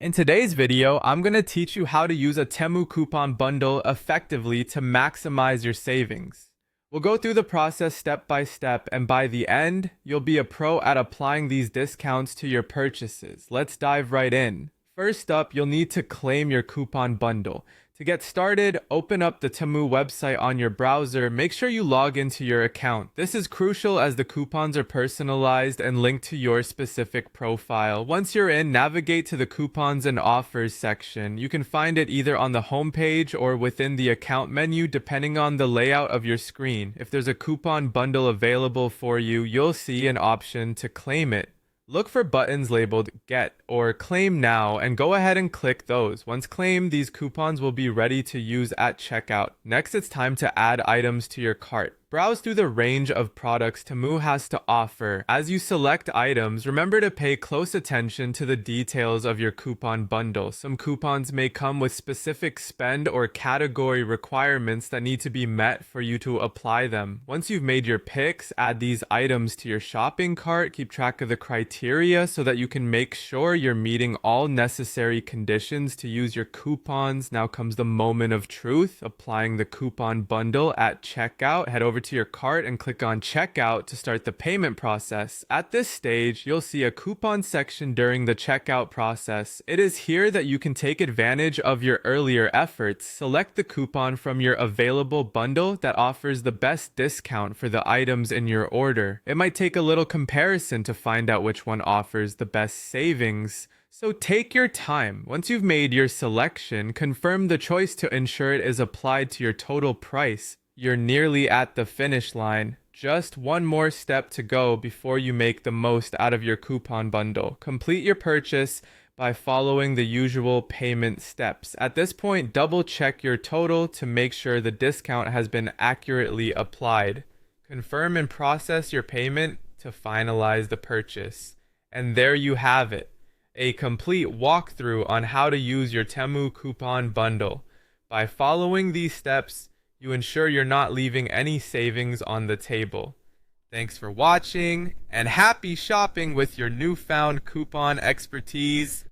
In today's video, I'm going to teach you how to use a Temu coupon bundle effectively to maximize your savings. We'll go through the process step by step, and by the end, you'll be a pro at applying these discounts to your purchases. Let's dive right in. First up, you'll need to claim your coupon bundle. To get started, open up the Temu website on your browser. Make sure you log into your account. This is crucial as the coupons are personalized and linked to your specific profile. Once you're in, navigate to the coupons and offers section. You can find it either on the home page or within the account menu depending on the layout of your screen. If there's a coupon bundle available for you, you'll see an option to claim it. Look for buttons labeled Get or Claim Now and go ahead and click those. Once claimed, these coupons will be ready to use at checkout. Next, it's time to add items to your cart. Browse through the range of products Temu has to offer. As you select items, remember to pay close attention to the details of your coupon bundle. Some coupons may come with specific spend or category requirements that need to be met for you to apply them. Once you've made your picks, add these items to your shopping cart. Keep track of the criteria so that you can make sure you're meeting all necessary conditions to use your coupons. Now comes the moment of truth, applying the coupon bundle at checkout. Head over to your cart and click on checkout to start the payment process. At this stage, you'll see a coupon section during the checkout process. It is here that you can take advantage of your earlier efforts. Select the coupon from your available bundle that offers the best discount for the items in your order. It might take a little comparison to find out which one offers the best savings. So take your time. Once you've made your selection, confirm the choice to ensure it is applied to your total price. You're nearly at the finish line. Just one more step to go before you make the most out of your coupon bundle. Complete your purchase by following the usual payment steps. At this point, double check your total to make sure the discount has been accurately applied. Confirm and process your payment to finalize the purchase. And there you have it, a complete walkthrough on how to use your Temu coupon bundle. By following these steps, you ensure you're not leaving any savings on the table. Thanks for watching, and happy shopping with your newfound coupon expertise.